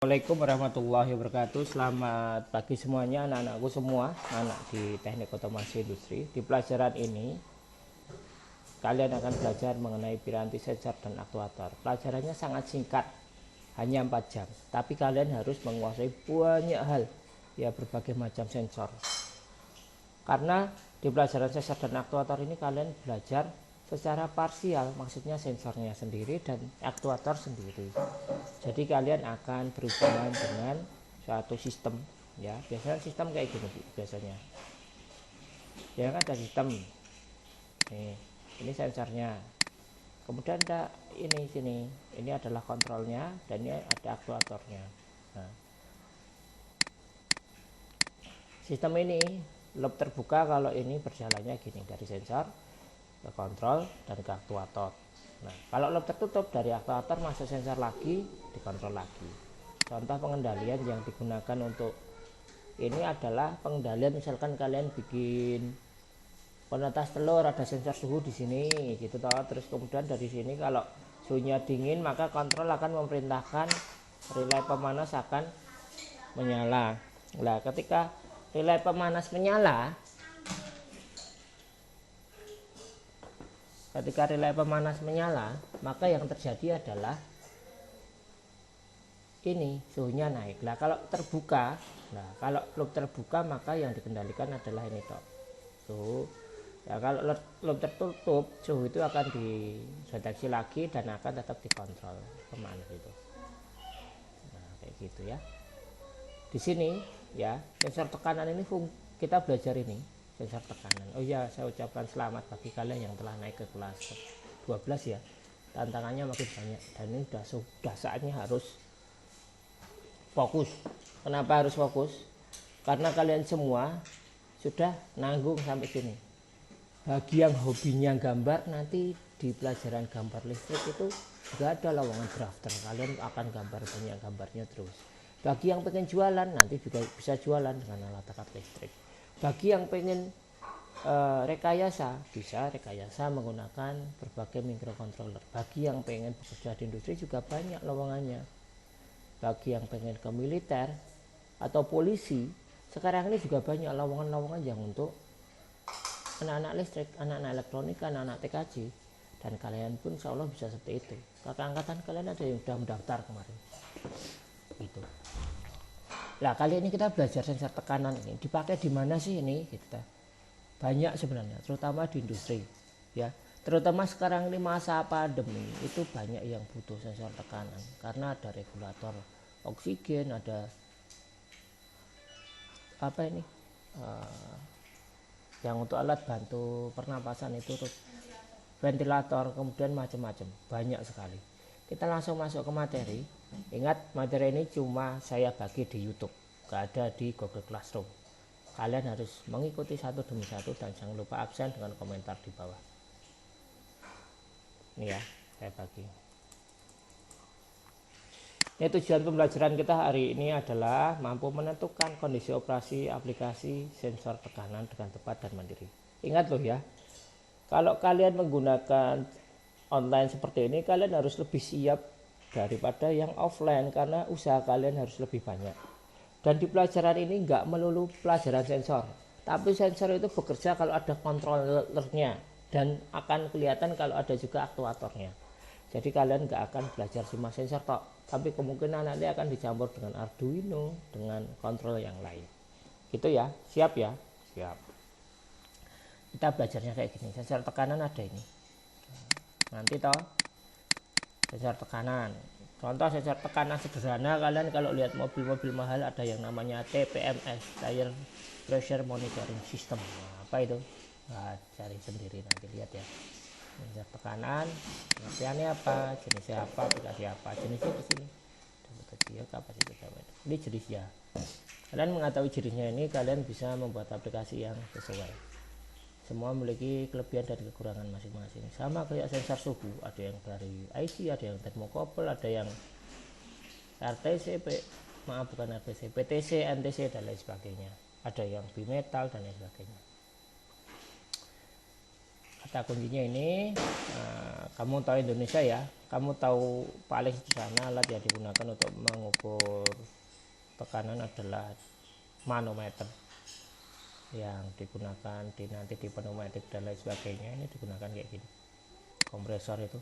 Assalamualaikum warahmatullahi wabarakatuh. Selamat pagi semuanya, anak-anakku semua, anak di Teknik Otomasi Industri. Di pelajaran ini kalian akan belajar mengenai piranti, sensor, dan aktuator. Pelajarannya sangat singkat, hanya 4 jam, tapi kalian harus menguasai banyak hal, ya, berbagai macam sensor. Karena di pelajaran sensor dan aktuator ini kalian belajar secara parsial, maksudnya sensornya sendiri dan aktuator sendiri. Jadi kalian akan berhubungan dengan suatu sistem, ya. Biasanya sistem kayak gini biasanya. Ya kan, ada sistem. Nih, ini sensornya. Kemudian ada ini sini. Ini adalah kontrolnya dan ini ada aktuatornya. Nah, sistem ini loop terbuka kalau ini berjalannya gini, dari sensor ke kontrol dan ke aktuator. Nah, kalau loop tertutup, dari aktuator masuk sensor lagi, dikontrol lagi. Contoh pengendalian yang digunakan untuk ini adalah pengendalian, misalkan kalian bikin penetas telur, ada sensor suhu di sini gitu toh. Terus kemudian dari sini kalau suhunya dingin, maka kontrol akan memerintahkan relay pemanas akan menyala. Nah, ketika relay pemanas menyala, maka yang terjadi adalah ini suhunya naik. Nah, kalau terbuka, kalau loop terbuka, maka yang dikendalikan adalah ini toh, suhu. Ya, kalau loop tertutup, suhu itu akan dideteksi lagi dan akan tetap dikontrol pemanas itu. Nah, kayak gitu ya. Di sini ya, sensor tekanan ini kita belajar ini sensor tekanan. Oh ya, saya ucapkan selamat bagi kalian yang telah naik ke kelas 12 ya. Tantangannya makin banyak dan ini sudah saatnya harus fokus. Kenapa harus fokus? Karena kalian semua sudah nanggung sampai sini. Bagi yang hobinya gambar, nanti di pelajaran gambar listrik itu juga ada lowongan drafter. Kalian akan gambar banyak gambarnya terus. Bagi yang pengen jualan, nanti juga bisa jualan dengan alat angkat listrik. Bagi yang pengen rekayasa, bisa rekayasa menggunakan berbagai microcontroller. Bagi yang pengen bekerja di industri juga banyak lowongannya. Bagi yang pengen ke militer atau polisi, sekarang ini juga banyak lowongan-lowongan yang untuk anak-anak listrik, anak-anak elektronik, anak-anak TKJ. Dan kalian pun insya Allah bisa seperti itu. Kakak angkatan kalian ada yang sudah mendaftar kemarin gitu. Nah, kali ini kita belajar sensor tekanan ini dipakai di mana sih ini kita. Banyak sebenarnya, terutama di industri ya. Terutama sekarang ini masa pandemi, itu banyak yang butuh sensor tekanan karena ada regulator oksigen, ada apa ini yang untuk alat bantu pernapasan itu, terus ventilator, kemudian macam-macam, banyak sekali. Kita langsung masuk ke materi. Ingat, materi ini cuma saya bagi di YouTube, gak ada di Google Classroom. Kalian harus mengikuti satu demi satu dan jangan lupa absen dengan komentar di bawah. Ini ya, saya bagi. Ini tujuan pembelajaran kita hari ini adalah mampu menentukan kondisi operasi aplikasi sensor tekanan dengan tepat dan mandiri. Ingat loh ya, kalau kalian menggunakan online seperti ini, kalian harus lebih siap daripada yang offline karena usaha kalian harus lebih banyak. Dan di pelajaran ini nggak melulu pelajaran sensor, tapi sensor itu bekerja kalau ada kontrolernya dan akan kelihatan kalau ada juga aktuatornya. Jadi kalian nggak akan belajar cuma sensor tok, tapi kemungkinan nanti akan dicampur dengan Arduino, dengan kontrol yang lain. Gitu ya, siap ya? Siap. Kita belajarnya kayak gini, sensor tekanan ada ini. Nanti toh, sensor tekanan. Contoh sensor tekanan sederhana, kalian kalau lihat mobil-mobil mahal ada yang namanya TPMS, Tire Pressure Monitoring System. Nah, apa itu? Nah, cari sendiri nanti, lihat ya. Sensor tekanan, pengertiannya apa, jenisnya apa, aplikasi apa, jenisnya di sini. Ini jenisnya. Kalian mengetahui jenisnya ini, kalian bisa membuat aplikasi yang sesuai. Semua memiliki kelebihan dan kekurangan masing-masing. Sama kayak sensor suhu, ada yang dari IC, ada yang thermocouple, ada yang RTC, bukan RTC, PTC, NTC dan lain sebagainya. Ada yang bimetal dan lain sebagainya. Kata kuncinya ini, kamu tahu Indonesia ya, kamu tahu paling sederhana alat yang digunakan untuk mengukur tekanan adalah manometer yang digunakan nanti di pneumatik dan lain sebagainya. Ini digunakan kayak gini, kompresor itu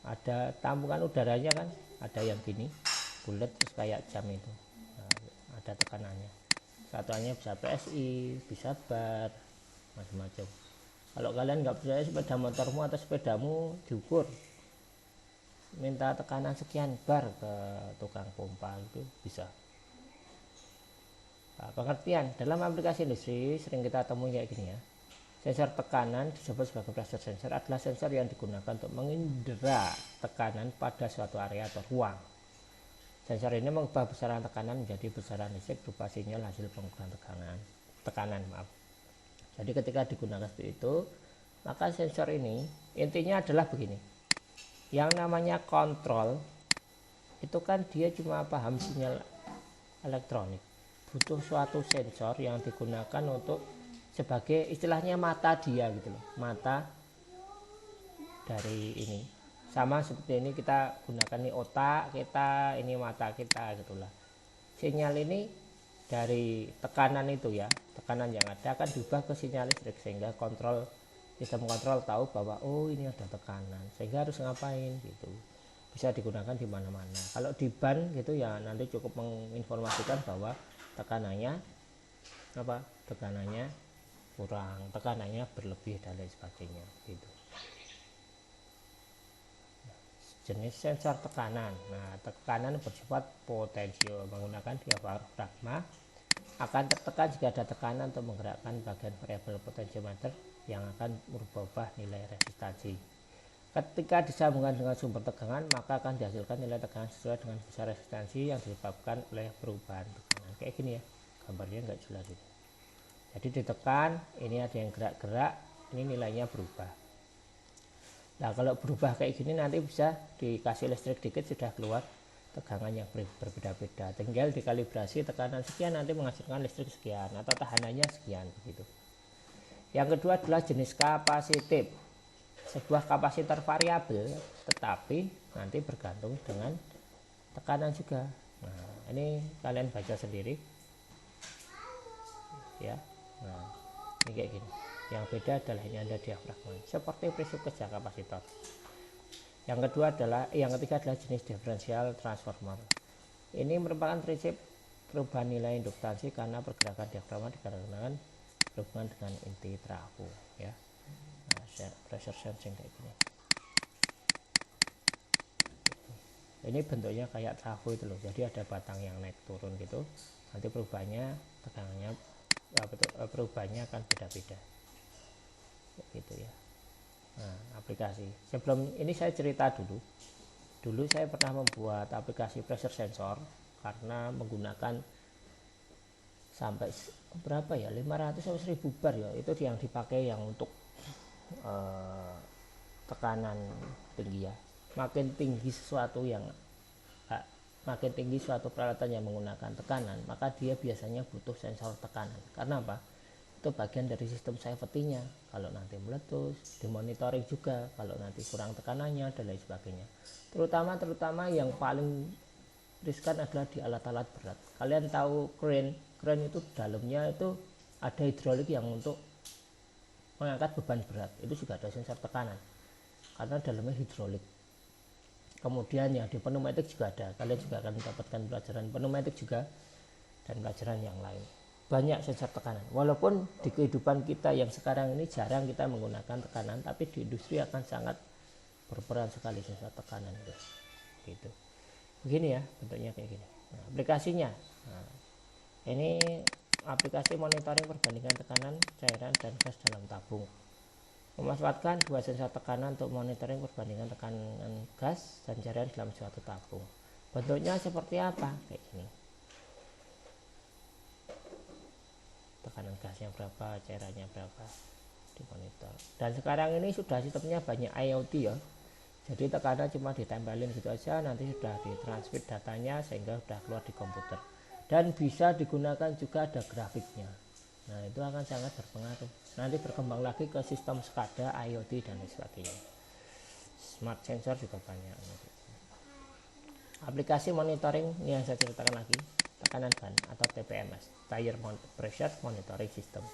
ada tampungan udaranya kan, ada yang gini bulat terus kayak jam itu. Nah, ada tekanannya, satuannya bisa PSI, bisa bar, macam-macam. Kalau kalian nggak percaya sepeda motormu atau sepedamu, diukur, minta tekanan sekian bar ke tukang pompa, itu bisa. Nah, pengertian dalam aplikasi industri sering kita temui kayak gini ya. Sensor tekanan disebut sebagai pressure sensor adalah sensor yang digunakan untuk mengindera tekanan pada suatu area atau ruang. Sensor ini mengubah besaran tekanan menjadi besaran listrik berupa sinyal hasil pengukuran tekanan. Jadi ketika digunakan seperti itu, maka sensor ini intinya adalah begini. Yang namanya kontrol itu kan dia cuma paham sinyal elektronik. Butuh suatu sensor yang digunakan untuk sebagai istilahnya mata dia gitu loh, mata dari ini. Sama seperti ini kita gunakan nih otak kita, ini mata kita gitulah. Sinyal ini dari tekanan itu ya, tekanan yang ada akan diubah ke sinyal listrik sehingga sistem kontrol tahu bahwa oh ini ada tekanan sehingga harus ngapain gitu. Bisa digunakan di mana-mana. Kalau di ban gitu ya nanti cukup menginformasikan bahwa tekanannya kurang, tekanannya berlebih dan lain sebagainya gitu. Jenis sensor tekanan. Nah, tekanan bersifat potensial menggunakan diafragma akan tertekan jika ada tekanan untuk menggerakkan bagian variabel potentiometer yang akan merubah nilai resistansi. Ketika disambungkan dengan sumber tegangan, maka akan dihasilkan nilai tegangan sesuai dengan besar resistansi yang disebabkan oleh perubahan tekanan. Kayak gini ya, gambarnya nggak jelas ini. Jadi ditekan, ini ada yang gerak-gerak, ini nilainya berubah. Nah kalau berubah kayak gini nanti bisa dikasih listrik dikit sudah keluar tegangan yang berbeda-beda. Tinggal dikalibrasi tekanan sekian nanti menghasilkan listrik sekian atau tahanannya sekian begitu. Yang kedua adalah jenis kapasitif. Sebuah kapasitor variabel tetapi nanti bergantung dengan tekanan juga. Nah, ini kalian baca sendiri ya. Nah, ini kayak gini. Yang beda adalah ini ada diafragma seperti prinsip kerja kapasitor. Yang ketiga adalah jenis diferensial transformer. Ini merupakan prinsip perubahan nilai induktansi karena pergerakan diafragma dikarenakan berhubungan dengan inti trafo ya. Nah, pressure sensing kayak gini. Ini bentuknya kayak trafo itu loh. Jadi ada batang yang naik turun gitu. Nanti perubahannya akan beda-beda. Gitu ya. Nah, aplikasi. Sebelum ini saya cerita dulu. Dulu saya pernah membuat aplikasi pressure sensor karena menggunakan sampai berapa ya? 500 sampai 1000 bar ya. Itu yang dipakai yang untuk tekanan tinggi ya. Makin tinggi suatu peralatan yang menggunakan tekanan, maka dia biasanya butuh sensor tekanan. Karena apa? Itu bagian dari sistem safety-nya. Kalau nanti meletus, dimonitoring juga kalau nanti kurang tekanannya dan lain sebagainya. Terutama yang paling riskan adalah di alat-alat berat. Kalian tahu crane itu dalamnya itu ada hidrolik yang untuk mengangkat beban berat. Itu juga ada sensor tekanan karena dalamnya hidrolik. Kemudian yang di pneumatik juga ada. Kalian juga akan mendapatkan pelajaran pneumatik juga dan pelajaran yang lain. Banyak sensor tekanan. Walaupun di kehidupan kita yang sekarang ini jarang kita menggunakan tekanan, tapi di industri akan sangat berperan sekali sensor tekanan itu. Gitu. Begini ya bentuknya kayak gini. Nah, aplikasinya. Nah, ini aplikasi monitoring perbandingan tekanan cairan dan gas dalam tabung. Memanfaatkan dua sensor tekanan untuk monitoring perbandingan tekanan gas dan cairan dalam suatu tabung. Bentuknya seperti apa? Kayak gini. Tekanan gasnya berapa, cairannya berapa, dimonitor. Dan sekarang ini sudah sistemnya banyak IoT ya. Jadi tekanan cuma ditempelin gitu aja, nanti sudah ditransmit datanya sehingga sudah keluar di komputer. Dan bisa digunakan juga ada grafiknya. Nah itu akan sangat berpengaruh. Nanti berkembang lagi ke sistem SCADA, IoT dan lain sebagainya. Smart sensor juga banyak. Aplikasi monitoring yang saya ceritakan lagi. tekanan ban atau TPMS, Tire Pressure Monitoring System.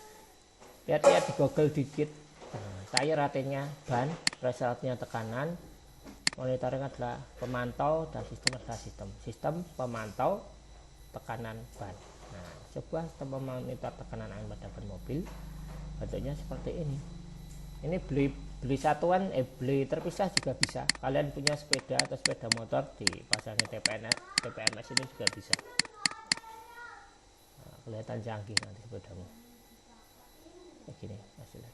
Lihat-lihat di Google dikit. Tire artinya ban, pressure artinya tekanan, monitoring adalah pemantau, dan sistem adalah sistem pemantau tekanan ban. Nah, sebuah sistem memonitor tekanan angin pada ban mobil bentuknya seperti ini. Ini beli satuan, beli terpisah juga bisa. Kalian punya sepeda atau sepeda motor dipasangin TPMS ini juga bisa. Nah, kelihatan canggih nanti sepedamu. Kayak gini hasilnya.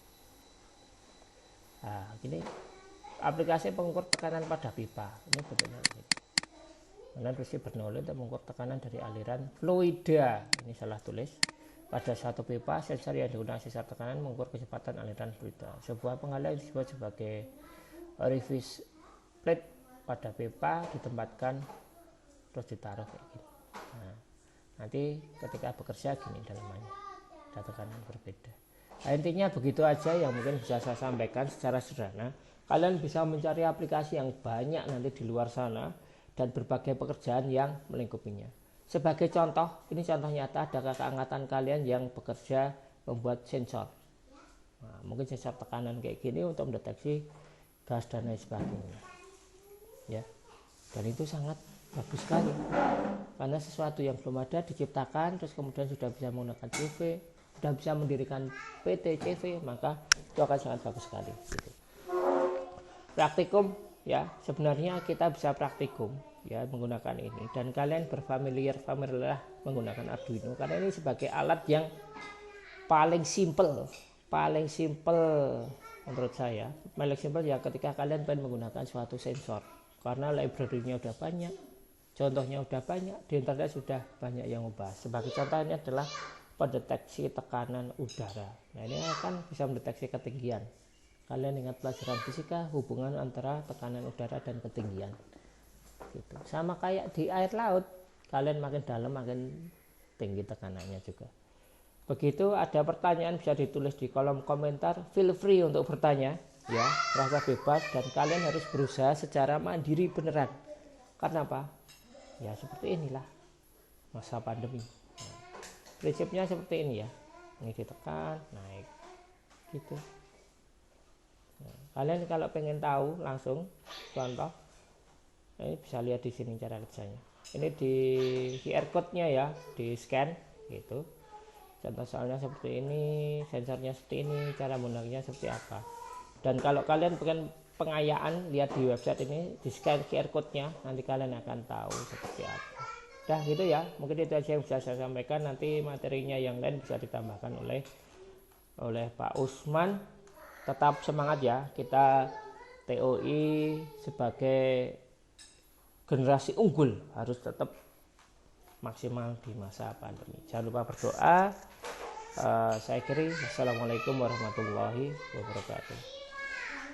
Nah, gini aplikasi pengukur tekanan pada pipa. Ini bentuknya ini. Kalian mesti bernolit untuk mengukur tekanan dari aliran fluida. Ini salah tulis. Pada satu pipa, sensor yang digunakan sensor tekanan mengukur kecepatan aliran fluida. Sebuah pengalihan disebut sebagai orifice plate pada pipa ditempatkan terus ditaruh kayak gini. Nah, nanti ketika bekerja gini dalamannya, ada tekanan berbeda. Nah, intinya begitu aja yang mungkin bisa saya sampaikan secara sederhana. Kalian bisa mencari aplikasi yang banyak nanti di luar sana dan berbagai pekerjaan yang melingkupinya. Sebagai contoh, ini contoh nyata, ada kakak angkatan kalian yang bekerja membuat sensor. Nah, mungkin sensor tekanan kayak gini untuk mendeteksi gas dan lain sebagainya. Ya, dan itu sangat bagus sekali. Karena sesuatu yang belum ada diciptakan, terus kemudian sudah bisa menggunakan CV, sudah bisa mendirikan PT CV, maka itu akan sangat bagus sekali. Gitu. Praktikum, ya sebenarnya kita bisa praktikum ya menggunakan ini, dan kalian berfamiliar menggunakan Arduino karena ini sebagai alat yang paling simple menurut saya. Paling simple ya ketika kalian pengen menggunakan suatu sensor, karena library-nya udah banyak, contohnya udah banyak, di internet sudah banyak yang membahas. Sebagai contohnya adalah pendeteksi tekanan udara. Nah, ini akan bisa mendeteksi ketinggian. Kalian ingat pelajaran fisika, hubungan antara tekanan udara dan ketinggian. Gitu. Sama kayak di air laut, kalian makin dalam makin tinggi tekanannya juga. Begitu ada pertanyaan bisa ditulis di kolom komentar, feel free untuk bertanya, ya, rasa bebas, dan kalian harus berusaha secara mandiri beneran. Karena apa? Ya seperti inilah masa pandemi. Nah, prinsipnya seperti ini ya, ini ditekan, naik, gitu. Nah, kalian kalau pengen tahu langsung contoh, ini bisa lihat di sini cara kerjanya. Ini di QR code-nya ya, di scan gitu. Contoh soalnya seperti ini, sensornya seperti ini, cara menggunakannya seperti apa. Dan kalau kalian pengen pengayaan, lihat di website ini, di scan QR code-nya, nanti kalian akan tahu seperti apa. Dah gitu ya, mungkin itu aja yang bisa saya sampaikan. Nanti materinya yang lain bisa ditambahkan oleh Pak Usman. Tetap semangat ya, kita TOI sebagai generasi unggul harus tetap maksimal di masa pandemi. Jangan lupa berdoa. Saya akhiri. Assalamualaikum warahmatullahi wabarakatuh.